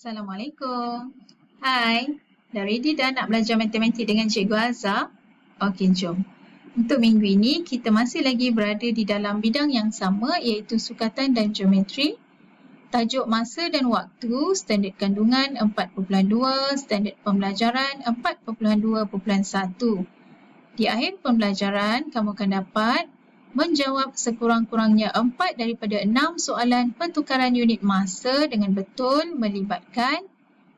Assalamualaikum. Hai, dah ready dah nak belajar matematik dengan Cikgu Azhar? Okey, jom. Untuk minggu ini, kita masih lagi berada di dalam bidang yang sama iaitu sukatan dan geometri. Tajuk masa dan waktu, standard kandungan 4.2, standard pembelajaran 4.2.1. Di akhir pembelajaran, kamu akan dapat menjawab sekurang-kurangnya 4 daripada 6 soalan pertukaran unit masa dengan betul melibatkan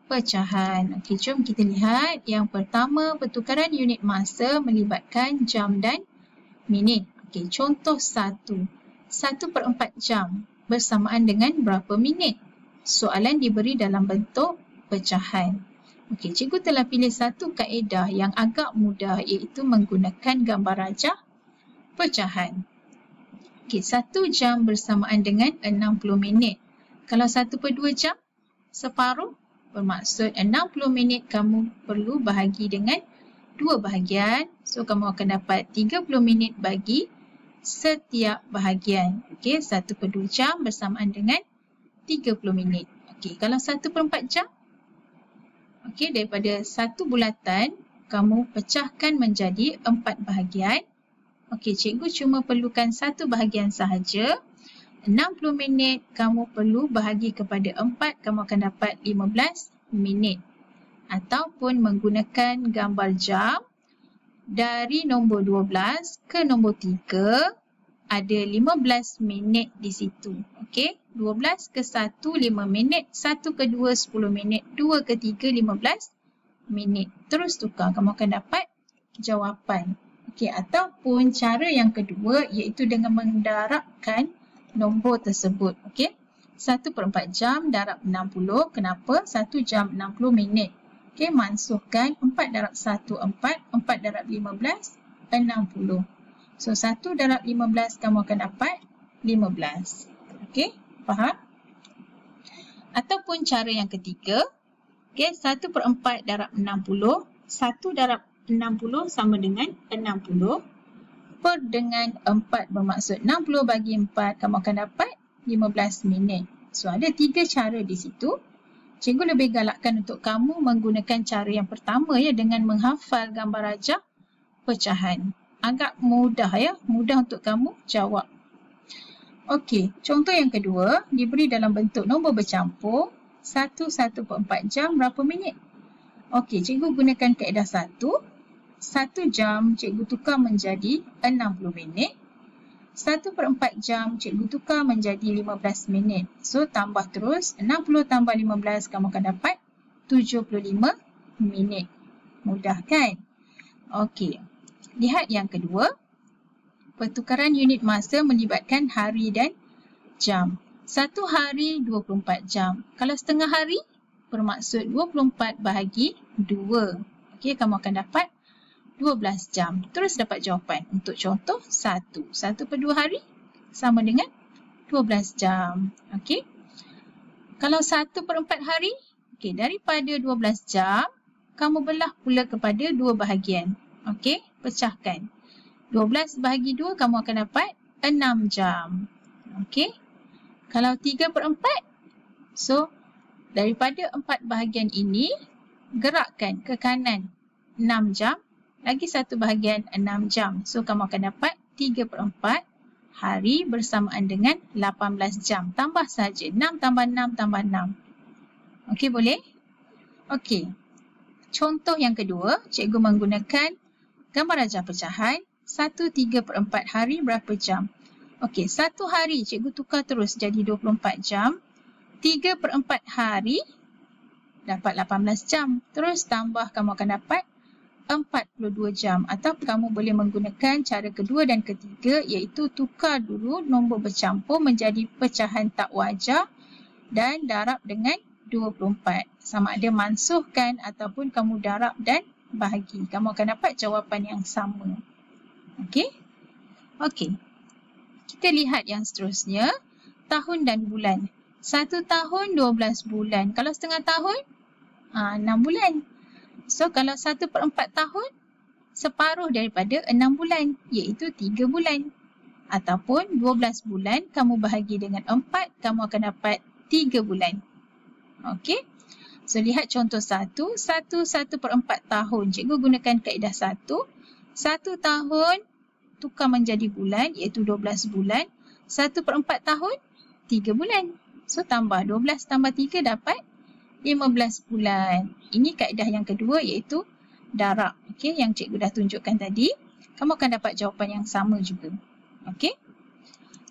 pecahan. Okey, jom kita lihat. Yang pertama, pertukaran unit masa melibatkan jam dan minit. Okey, contoh 1. 1/4 jam bersamaan dengan berapa minit? Soalan diberi dalam bentuk pecahan. Okey, cikgu telah pilih satu kaedah yang agak mudah iaitu menggunakan gambar rajah pecahan. Okey, 1 jam bersamaan dengan 60 minit. Kalau 1/2 jam, separuh, bermaksud 60 minit kamu perlu bahagi dengan 2 bahagian. So, kamu akan dapat 30 minit bagi setiap bahagian. Okey, 1/2 jam bersamaan dengan 30 minit. Okey, kalau 1/4 jam, okey, daripada satu bulatan, kamu pecahkan menjadi 4 bahagian. Okey, cikgu cuma perlukan satu bahagian sahaja. 60 minit kamu perlu bahagi kepada 4, kamu akan dapat 15 minit. Ataupun menggunakan gambar jam, dari nombor 12 ke nombor 3, ada 15 minit di situ. Okey, 12 ke 1, 5 minit. 1 ke 2, 10 minit. 2 ke 3, 15 minit. Terus tukar, kamu akan dapat jawapan. Okey, ataupun cara yang kedua iaitu dengan mendarabkan nombor tersebut. Okey, 1/4 jam darab 60. Kenapa? 1 jam 60 minit. Okey, mansuhkan 4 darab 1, 4. 4 darab 15, 60. So, 1 darab 15 kamu akan dapat 15. Okey, faham? Ataupun cara yang ketiga, okey, 1/4 darab 60. 1 darab 60 sama dengan 60 per dengan 4 bermaksud 60 bagi 4 kamu akan dapat 15 minit. So, ada 3 cara di situ. Cikgu lebih galakkan untuk kamu menggunakan cara yang pertama ya, dengan menghafal gambar rajah pecahan. Agak mudah ya, mudah untuk kamu jawab. Okey, contoh yang kedua diberi dalam bentuk nombor bercampur. 1/4 jam berapa minit? Okey, cikgu gunakan kaedah 1. 1 jam cikgu tukar menjadi 60 minit. 1/4 jam cikgu tukar menjadi 15 minit. So, tambah terus. 60 tambah 15 kamu akan dapat 75 minit. Mudah kan? Okey. Lihat yang kedua. Pertukaran unit masa melibatkan hari dan jam. 1 hari 24 jam. Kalau setengah hari, bermaksud 24 bahagi 2. Okey, kamu akan dapat 12 jam. Terus dapat jawapan. Untuk contoh 1. 1/2 hari sama dengan 12 jam. Okey. Kalau 1/4 hari, okey, daripada 12 jam, kamu belah pula kepada 2 bahagian. Okey, pecahkan. 12 bahagi 2, kamu akan dapat 6 jam. Okey. Kalau 3/4, so, daripada 4 bahagian ini, gerakkan ke kanan 6 jam. Lagi satu bahagian 6 jam. So, kamu akan dapat 3/4 hari bersamaan dengan 18 jam. Tambah saja. 6 tambah 6 tambah 6. Okey, boleh? Okey. Contoh yang kedua, cikgu menggunakan gambar rajah pecahan. 1/3/4 hari berapa jam? Okey, 1 hari cikgu tukar terus jadi 24 jam. 3/4 hari dapat 18 jam. Terus tambah, kamu akan dapat 42 jam. Atau kamu boleh menggunakan cara kedua dan ketiga iaitu tukar dulu nombor bercampur menjadi pecahan tak wajar dan darab dengan 24. Sama ada mansuhkan ataupun kamu darab dan bahagi. Kamu akan dapat jawapan yang sama. Okey? Okey. Kita lihat yang seterusnya. Tahun dan bulan. 1 tahun 12 bulan. Kalau setengah tahun, 6 bulan. So, kalau 1/4 tahun, separuh daripada 6 bulan, iaitu 3 bulan. Ataupun 12 bulan, kamu bahagi dengan 4, kamu akan dapat 3 bulan. Okey. So, lihat contoh 1. 1/4 tahun. Cikgu gunakan kaedah 1. 1 tahun tukar menjadi bulan iaitu 12 bulan. 1/4 tahun 3 bulan. So, tambah 12 tambah 3 dapat 15 bulan. Ini kaedah yang kedua iaitu darab. Okey, yang cikgu dah tunjukkan tadi. Kamu akan dapat jawapan yang sama juga. Okey.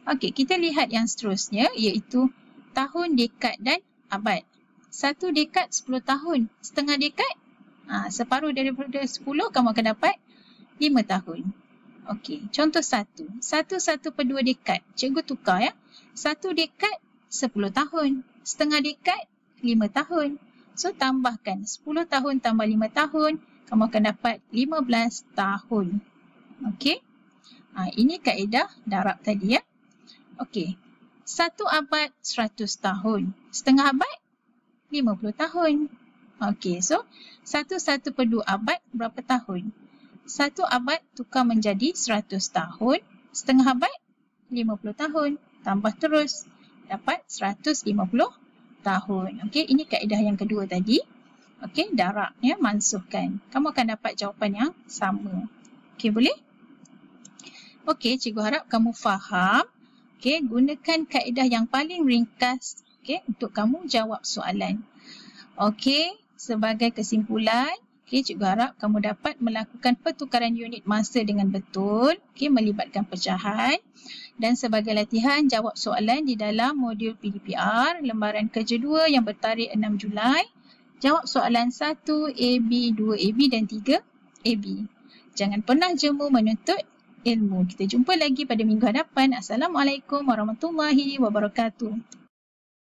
Okey, kita lihat yang seterusnya iaitu tahun, dekad dan abad. 1 dekad 10 tahun. Setengah dekad, separuh daripada 10 kamu akan dapat 5 tahun. Okey, contoh 1. 1/2 dekad. Cikgu tukar ya. 1 dekad 10 tahun. Setengah dekad 5 tahun. So, tambahkan 10 tahun tambah 5 tahun. Kamu akan dapat 15 tahun. Okey. Ini kaedah darab tadi ya. Okey. 1 abad 100 tahun. Setengah abad 50 tahun. Okey, so 1/2 abad berapa tahun? 1 abad tukar menjadi 100 tahun. Setengah abad 50 tahun. Tambah terus. Dapat 150 tahun. Okey, ini kaedah yang kedua tadi. Okey, darab ya, mansuhkan. Kamu akan dapat jawapan yang sama. Okey, boleh? Okey, cikgu harap kamu faham. Okey, gunakan kaedah yang paling ringkas untuk kamu jawab soalan. Okey, sebagai kesimpulan, cikgu harap kamu dapat melakukan pertukaran unit masa dengan betul, melibatkan pecahan. Dan sebagai latihan, jawab soalan di dalam modul PDPR lembaran kerja 2 yang bertarikh 6 Julai. Jawab soalan 1, AB, 2 AB dan 3 AB. Jangan pernah jemu menuntut ilmu. Kita jumpa lagi pada minggu hadapan. Assalamualaikum warahmatullahi wabarakatuh.